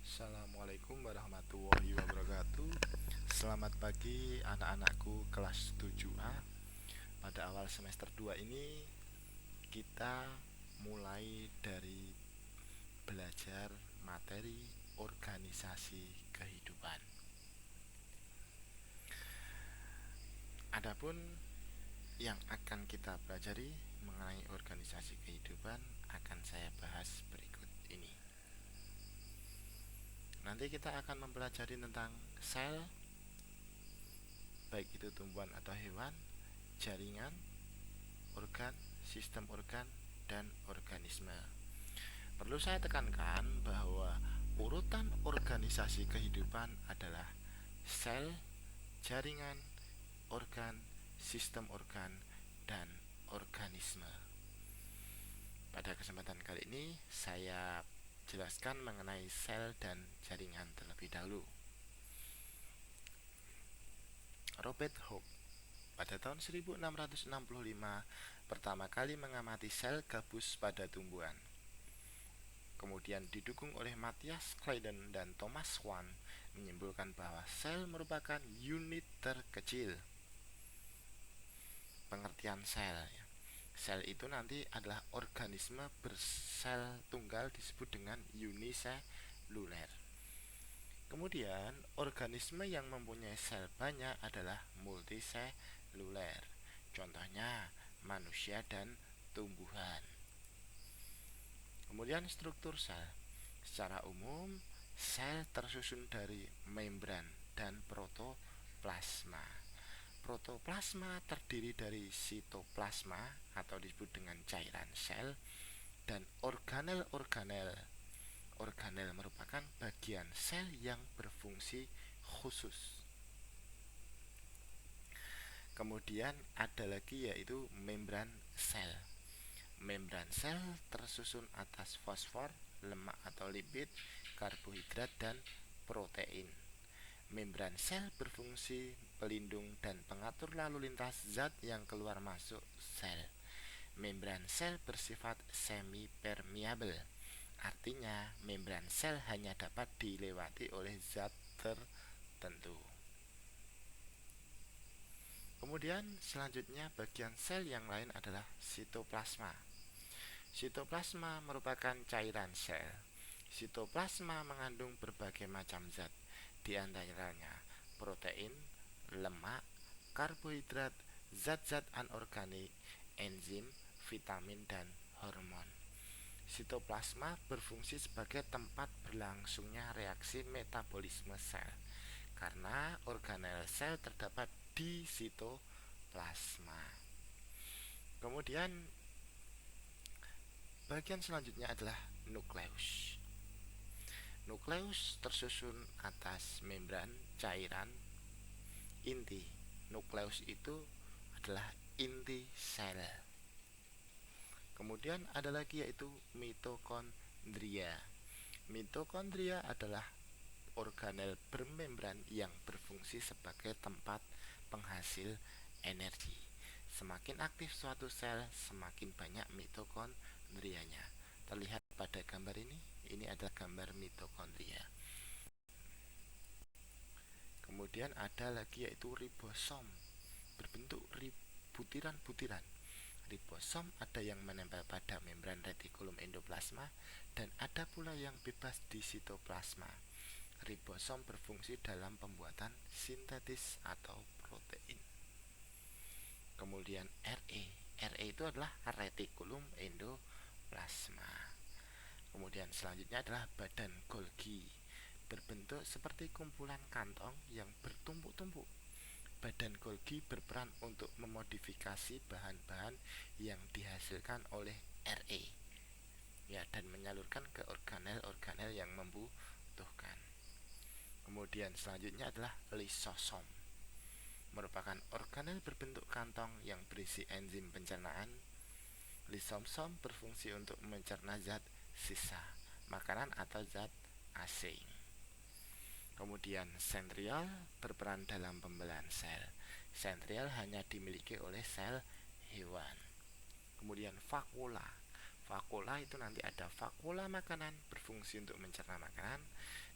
Assalamualaikum warahmatullahi wabarakatuh. Selamat pagi anak-anakku kelas 7A. Pada awal semester 2 ini kita mulai dari belajar materi organisasi kehidupan. Adapun yang akan kita pelajari mengenai organisasi kehidupan akan saya bahas berikut ini. Nanti kita akan mempelajari tentang sel, baik itu tumbuhan atau hewan, jaringan, organ, sistem organ, dan organisme. Perlu saya tekankan bahwa urutan organisasi kehidupan adalah sel, jaringan, organ, sistem organ, dan organisme. Pada kesempatan kali ini saya jelaskan mengenai sel dan jaringan terlebih dahulu. Robert Hooke pada tahun 1665 pertama kali mengamati sel gabus pada tumbuhan. Kemudian didukung oleh Matthias Claydon dan Thomas Swan menyimpulkan bahwa sel merupakan unit terkecil. Pengertian sel, sel itu nanti adalah organisme bersel tunggal disebut dengan uniseluler. Kemudian organisme yang mempunyai sel banyak adalah multiseluler. Contohnya manusia dan tumbuhan. Kemudian struktur sel. Secara umum, sel tersusun dari membran dan protoplasma. Protoplasma terdiri dari sitoplasma atau disebut dengan cairan sel dan organel-organel. Organel merupakan bagian sel yang berfungsi khusus. Kemudian ada lagi yaitu membran sel. Membran sel tersusun atas fosfor, lemak atau lipid, karbohidrat, dan protein. Membran sel berfungsi pelindung dan pengatur lalu lintas zat yang keluar masuk sel. Membran sel bersifat semi-permeable, artinya membran sel hanya dapat dilewati oleh zat tertentu. Kemudian selanjutnya bagian sel yang lain adalah sitoplasma. Sitoplasma merupakan cairan sel. Sitoplasma mengandung berbagai macam zat, di antaranya protein, lemak, karbohidrat, zat-zat anorganik, enzim, vitamin, dan hormon. Sitoplasma berfungsi sebagai tempat berlangsungnya reaksi metabolisme sel, karena organel sel terdapat di sitoplasma. Kemudian bagian selanjutnya adalah nukleus. Nukleus tersusun atas membran cairan inti. Nukleus itu adalah inti sel. Kemudian ada lagi yaitu mitokondria. Mitokondria adalah organel bermembran yang berfungsi sebagai tempat penghasil energi. Semakin aktif suatu sel, semakin banyak mitokondrianya. Terlihat pada gambar ini adalah gambar mitokondria. Kemudian ada lagi yaitu ribosom, berbentuk butiran-butiran. Ribosom ada yang menempel pada membran retikulum endoplasma dan ada pula yang bebas di sitoplasma. Ribosom berfungsi dalam pembuatan sintetis atau protein. Kemudian RE itu adalah retikulum endoplasma. Kemudian selanjutnya adalah badan Golgi, berbentuk seperti kumpulan kantong yang bertumpuk-tumpuk. Badan Golgi berperan untuk memodifikasi bahan-bahan yang dihasilkan oleh RE, ya, dan menyalurkan ke organel-organel yang membutuhkan. Kemudian selanjutnya adalah lisosom, merupakan organel berbentuk kantong yang berisi enzim pencernaan. Lisosom berfungsi untuk mencerna zat sisa makanan atau zat asing. Kemudian sentriol berperan dalam pembelahan sel. Sentriol hanya dimiliki oleh sel hewan. Kemudian vakula. Vakula itu nanti ada vakula makanan berfungsi untuk mencerna makanan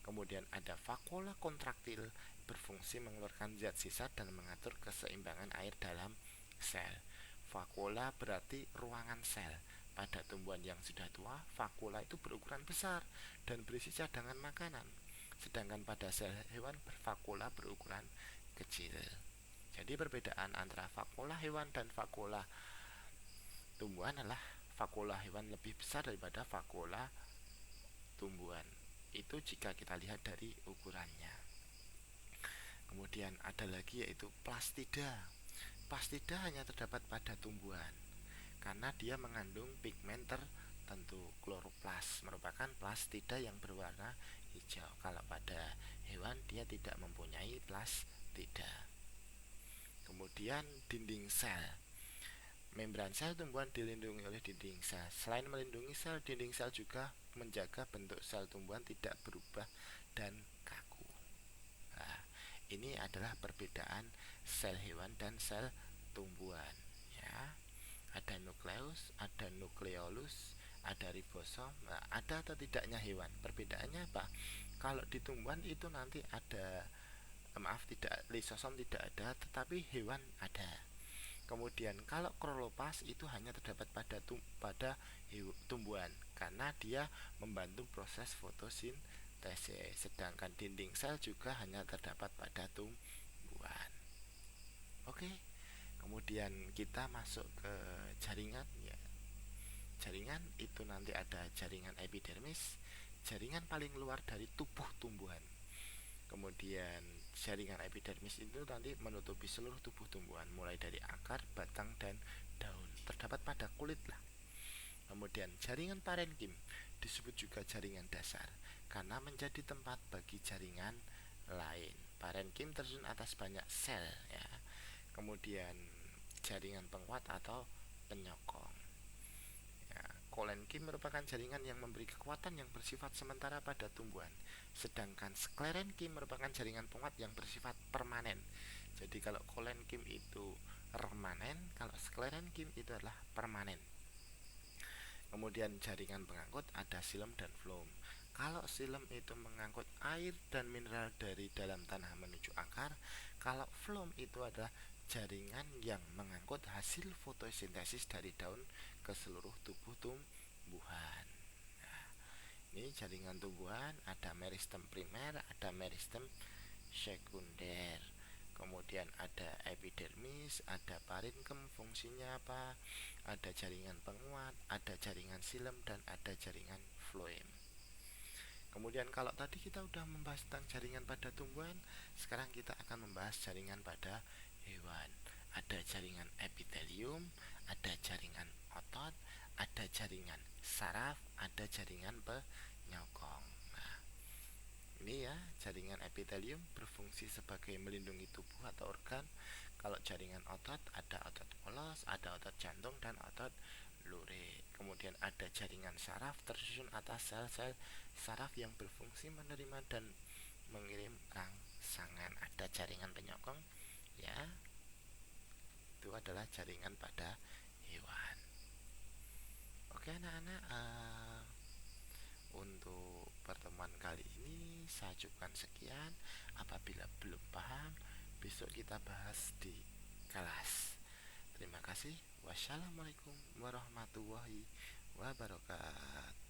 Kemudian ada vakuola kontraktil, berfungsi mengeluarkan zat sisa dan mengatur keseimbangan air dalam sel. Vakuola berarti ruangan sel. Pada tumbuhan yang sudah tua, vakuola itu berukuran besar dan berisi cadangan makanan. Sedangkan pada sel hewan, vakuola berukuran kecil. Jadi perbedaan antara vakuola hewan dan vakuola tumbuhan adalah vakuola hewan lebih besar daripada vakuola tumbuhan. Itu jika kita lihat dari ukurannya. Kemudian ada lagi yaitu plastida. Plastida hanya terdapat pada tumbuhan karena dia mengandung pigmen tertentu. Kloroplas merupakan plastida yang berwarna hijau. Kalau pada hewan dia tidak mempunyai plastida. Kemudian dinding sel. Membran sel tumbuhan dilindungi oleh dinding sel. Selain melindungi sel, dinding sel juga menjaga bentuk sel tumbuhan tidak berubah dan kaku. Nah, ini adalah perbedaan sel hewan dan sel tumbuhan. Ya, ada nukleus, ada nukleolus, ada ribosom. Nah, ada atau tidaknya hewan? Perbedaannya apa? Kalau di tumbuhan itu nanti ada, maaf, tidak, lisosom tidak ada, tetapi hewan ada. Kemudian kalau kloroplast itu hanya terdapat pada tumbuhan karena dia membantu proses fotosintesis. Sedangkan dinding sel juga hanya terdapat pada tumbuhan. Oke. Kemudian kita masuk ke jaringan ya. Jaringan itu nanti ada jaringan epidermis, jaringan paling luar dari tubuh tumbuhan. Kemudian jaringan epidermis itu nanti menutupi seluruh tubuh tumbuhan mulai dari akar, batang, dan daun. Terdapat pada kulit lah. Kemudian jaringan parenkim disebut juga jaringan dasar karena menjadi tempat bagi jaringan lain. Parenkim tersusun atas banyak sel ya. Kemudian jaringan penguat atau penyokong. Ya, kolenkim merupakan jaringan yang memberi kekuatan yang bersifat sementara pada tumbuhan. Sedangkan sklerenkim merupakan jaringan penguat yang bersifat permanen. Jadi kalau kolenkim itu permanen, kalau sklerenkim itu adalah permanen. Kemudian jaringan pengangkut ada silem dan floem. Kalau silem itu mengangkut air dan mineral dari dalam tanah menuju akar, kalau floem itu adalah jaringan yang mengangkut hasil fotosintesis dari daun ke seluruh tubuh tumbuhan. Nah, ini jaringan tumbuhan, ada meristem primer, ada meristem sekunder. Kemudian ada epidermis, ada parenkim, fungsinya apa? Ada jaringan penguat, ada jaringan silem, dan ada jaringan floem. Kemudian kalau tadi kita sudah membahas tentang jaringan pada tumbuhan, sekarang kita akan membahas jaringan pada hewan. Ada jaringan epitelium, ada jaringan otot, ada jaringan saraf, ada jaringan penyokong. Nah, ini ya, jaringan epitelium berfungsi sebagai melindungi tubuh atau organ. Kalau jaringan otot, ada otot polos, ada otot jantung, dan otot lurik. Kemudian ada jaringan saraf tersusun atas sel-sel saraf yang berfungsi menerima dan mengirim rangsangan. Ada jaringan penyokong ya, itu adalah jaringan pada hewan. Oke anak-anak, untuk pertemuan kali ini saya cukupkan sekian. Apabila belum paham, besok kita bahas di kelas. Terima kasih. Wassalamualaikum warahmatullahi wabarakatuh.